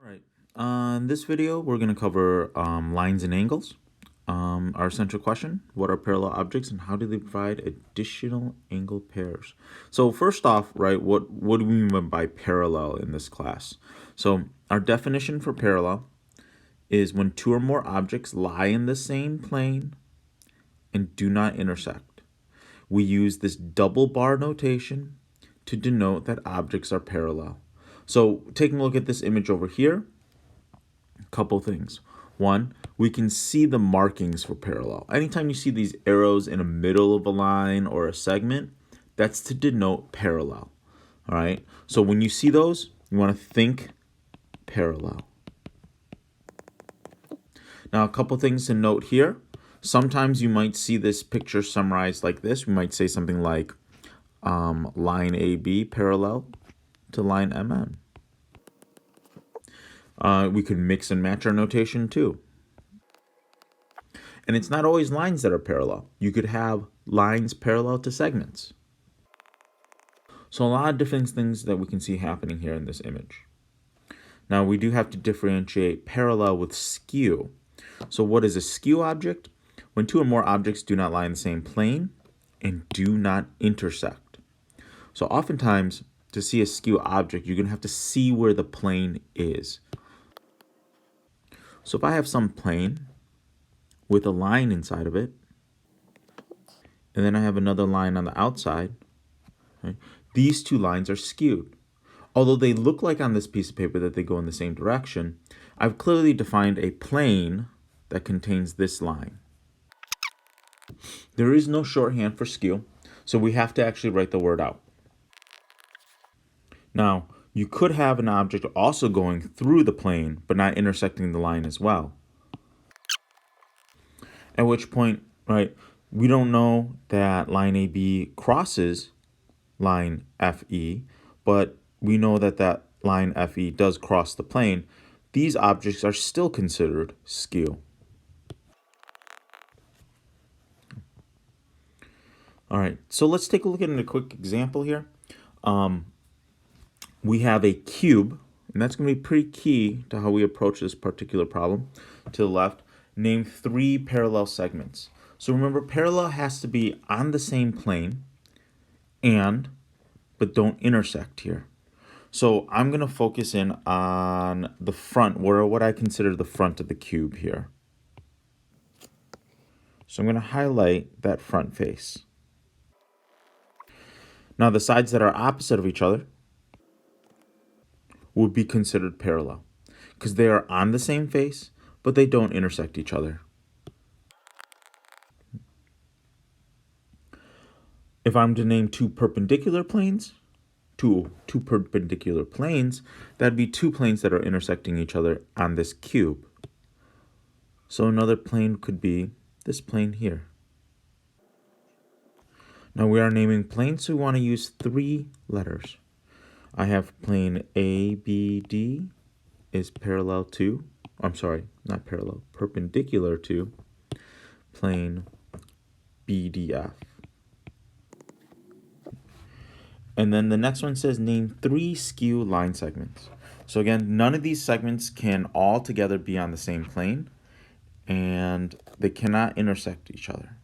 All right. In this video, we're going to cover lines and angles. Our central question: what are parallel objects, and how do they provide additional angle pairs? So first off, right, what do we mean by parallel in this class? So our definition for parallel is when two or more objects lie in the same plane and do not intersect. We use this double bar notation to denote that objects are parallel. So taking a look at this image over here, a couple things. One, we can see the markings for parallel. Anytime you see these arrows in the middle of a line or a segment, that's to denote parallel. All right. So when you see those, you want to think parallel. Now, a couple things to note here. Sometimes you might see this picture summarized like this. We might say something like line AB parallel to line MN. We could mix and match our notation too. And it's not always lines that are parallel. You could have lines parallel to segments. So a lot of different things that we can see happening here in this image. Now we do have to differentiate parallel with skew. So what is a skew object? When two or more objects do not lie in the same plane and do not intersect. So oftentimes, to see a skew object, you're going to have to see where the plane is. So if I have some plane with a line inside of it, and then I have another line on the outside, right, these two lines are skewed. Although they look like on this piece of paper that they go in the same direction, I've clearly defined a plane that contains this line. There is no shorthand for skew, so we have to actually write the word out. Now, you could have an object also going through the plane, but not intersecting the line as well. At which point, right, we don't know that line AB crosses line FE, but we know that that line FE does cross the plane. These objects are still considered skew. All right, so let's take a look at a quick example here. We have a cube, and that's going to be pretty key to how we approach this particular problem. To the left, name 3 parallel segments. So remember, parallel has to be on the same plane but don't intersect here. So I'm going to focus in on the front, or what I consider the front of the cube here. So I'm going to highlight that front face. Now the sides that are opposite of each other would be considered parallel because they are on the same face, but they don't intersect each other. If I'm to name 2 perpendicular planes, two perpendicular planes, that'd be 2 planes that are intersecting each other on this cube. So another plane could be this plane here. Now we are naming planes, so we want to use 3 letters. I have plane ABD is perpendicular to plane BDF. And then the next one says name 3 skew line segments. So again, none of these segments can all together be on the same plane, and they cannot intersect each other.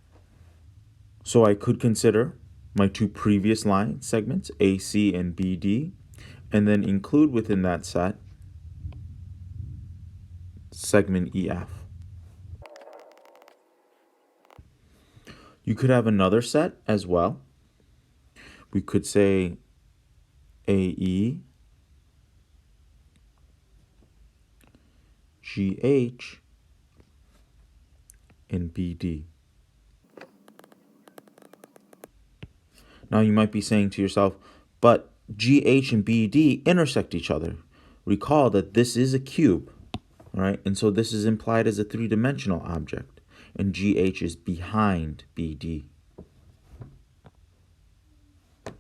So I could consider my 2 previous line segments, AC and BD, and then include within that set segment EF. You could have another set as well. We could say AE, GH, and BD. Now you might be saying to yourself, but GH and BD intersect each other. Recall that this is a cube, all right? And so this is implied as a 3-dimensional object, and GH is behind BD. A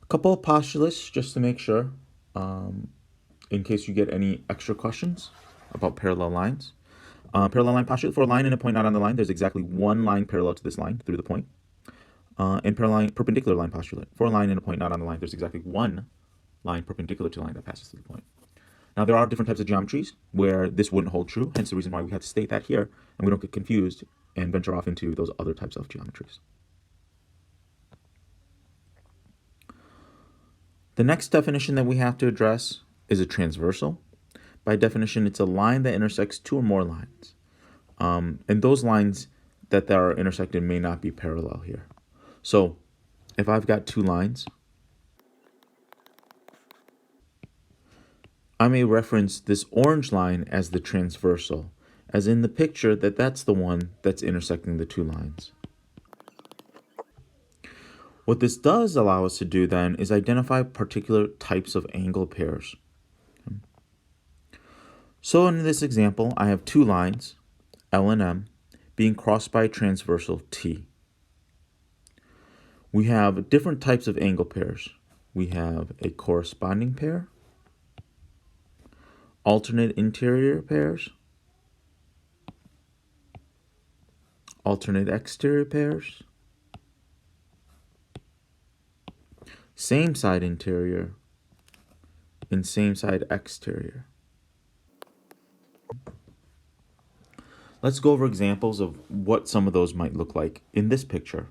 couple of postulates just to make sure, in case you get any extra questions about parallel lines. Parallel line postulate: for a line and a point not on the line, there's exactly 1 line parallel to this line through the point. And perpendicular line postulate: for a line and a point not on the line, there's exactly 1 line perpendicular to the line that passes through the point. Now, there are different types of geometries where this wouldn't hold true, hence the reason why we have to state that here, and we don't get confused and venture off into those other types of geometries. The next definition that we have to address is a transversal. By definition, it's a line that intersects two or more lines. And those lines that are intersected may not be parallel here. So if I've got two lines, I may reference this orange line as the transversal, as in the picture that's the one that's intersecting the two lines. What this does allow us to do then is identify particular types of angle pairs. So in this example, I have two lines, L and M, being crossed by a transversal T. We have different types of angle pairs. We have a corresponding pair, alternate interior pairs, alternate exterior pairs, same side interior, and same side exterior. Let's go over examples of what some of those might look like in this picture.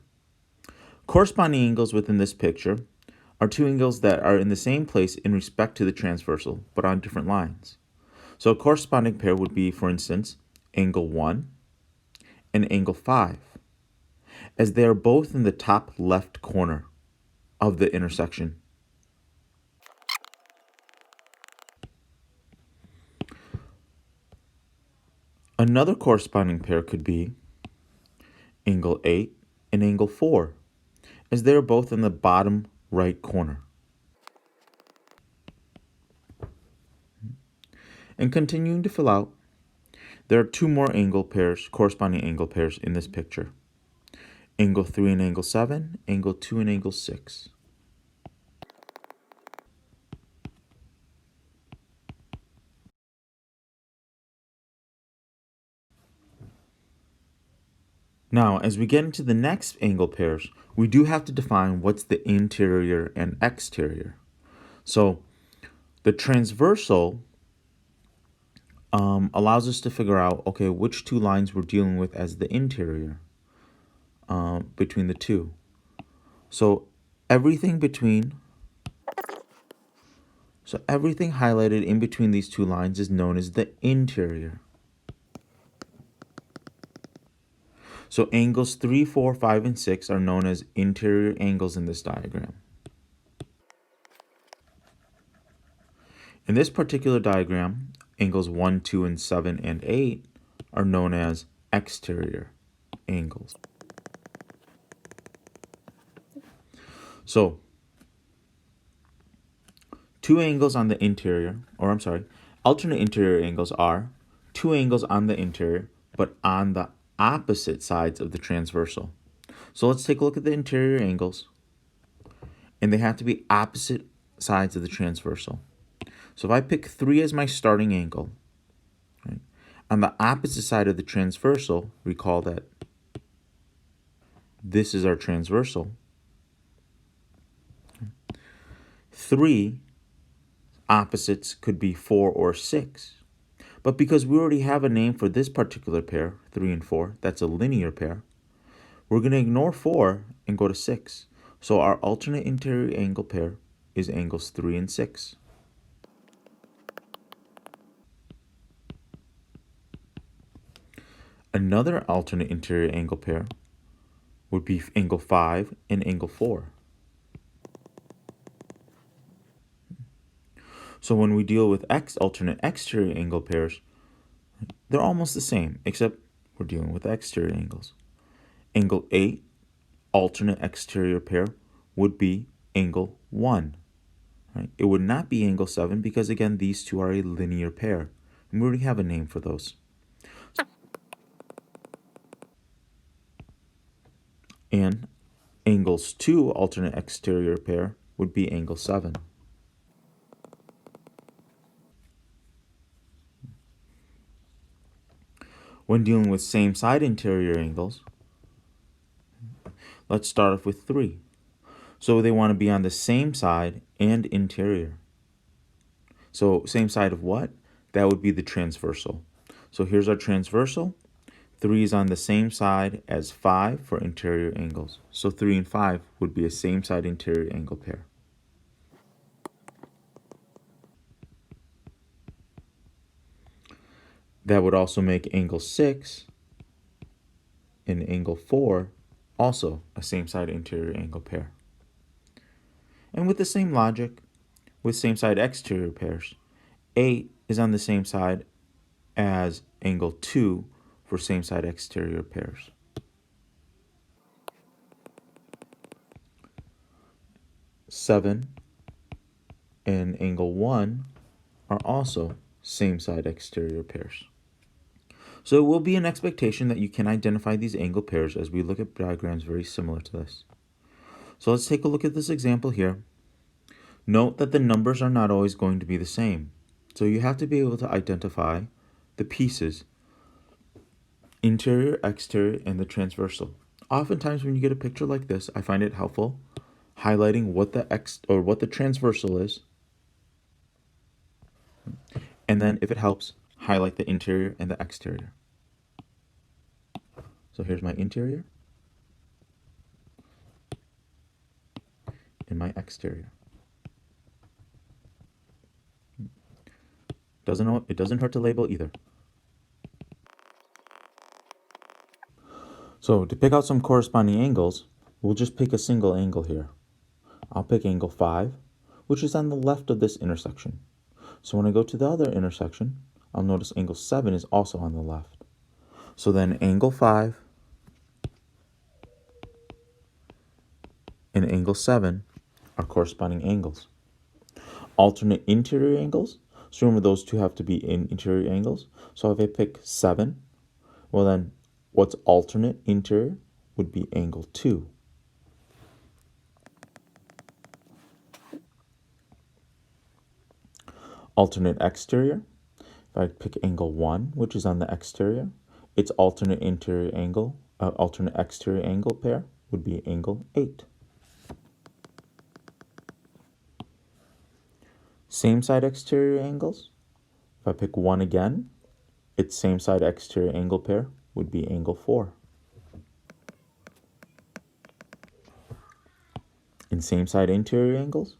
Corresponding angles within this picture are two angles that are in the same place in respect to the transversal, but on different lines. So a corresponding pair would be, for instance, angle 1 and angle 5, as they are both in the top left corner of the intersection. Another corresponding pair could be angle 8 and angle 4, as they are both in the bottom right corner. And continuing to fill out, there are two more angle pairs, corresponding angle pairs in this picture. Angle 3 and angle 7, angle 2 and angle 6. Now, as we get into the next angle pairs, we do have to define what's the interior and exterior. So the transversal allows us to figure out, okay, which two lines we're dealing with as the interior between the two. So everything highlighted in between these two lines is known as the interior. So angles 3, 4, 5, and 6 are known as interior angles in this diagram. In this particular diagram, angles 1, 2, and 7, and 8 are known as exterior angles. So, alternate interior angles are two angles on the interior, but on the opposite sides of the transversal. So let's take a look at the interior angles, and they have to be opposite sides of the transversal. So if I pick 3 as my starting angle, right, on the opposite side of the transversal, recall that this is our transversal. 3 opposites could be 4 or 6. But because we already have a name for this particular pair, 3 and 4, that's a linear pair, we're going to ignore 4 and go to 6. So our alternate interior angle pair is angles 3 and 6. Another alternate interior angle pair would be angle 5 and angle 4. So when we deal with alternate exterior angle pairs, they're almost the same, except we're dealing with exterior angles. Angle 8, alternate exterior pair, would be angle 1. Right? It would not be angle 7 because, again, these two are a linear pair. And we already have a name for those. And angles 2, alternate exterior pair, would be angle 7. When dealing with same side interior angles, let's start off with 3. So they want to be on the same side and interior. So same side of what? That would be the transversal. So here's our transversal. 3 is on the same side as 5 for interior angles. So 3 and 5 would be a same side interior angle pair. That would also make angle 6 and angle 4 also a same side interior angle pair. And with the same logic, with same side exterior pairs, 8 is on the same side as angle 2 for same side exterior pairs. Seven and angle 1 are also same side exterior pairs. So it will be an expectation that you can identify these angle pairs as we look at diagrams very similar to this. So let's take a look at this example here. Note that the numbers are not always going to be the same. So you have to be able to identify the pieces, interior, exterior, and the transversal. Oftentimes when you get a picture like this, I find it helpful highlighting what the transversal is, and then if it helps, highlight the interior and the exterior. So here's my interior and my exterior. It doesn't hurt to label either. So to pick out some corresponding angles, we'll just pick a single angle here. I'll pick angle 5, which is on the left of this intersection. So when I go to the other intersection, I'll notice angle 7 is also on the left. So then angle 5 and angle 7 are corresponding angles. Alternate interior angles, so remember those two have to be in interior angles. So if I pick 7, well then what's alternate interior would be angle 2. Alternate exterior, if I pick angle 1, which is on the exterior, its alternate interior angle, alternate exterior angle pair would be angle 8. Same side exterior angles, if I pick 1 again, its same side exterior angle pair would be angle 4. In same side interior angles,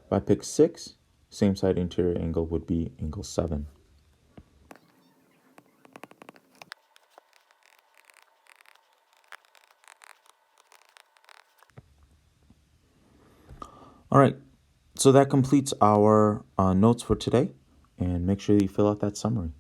if I pick 6, same side interior angle would be angle 7. All right, so that completes our notes for today, and make sure you fill out that summary.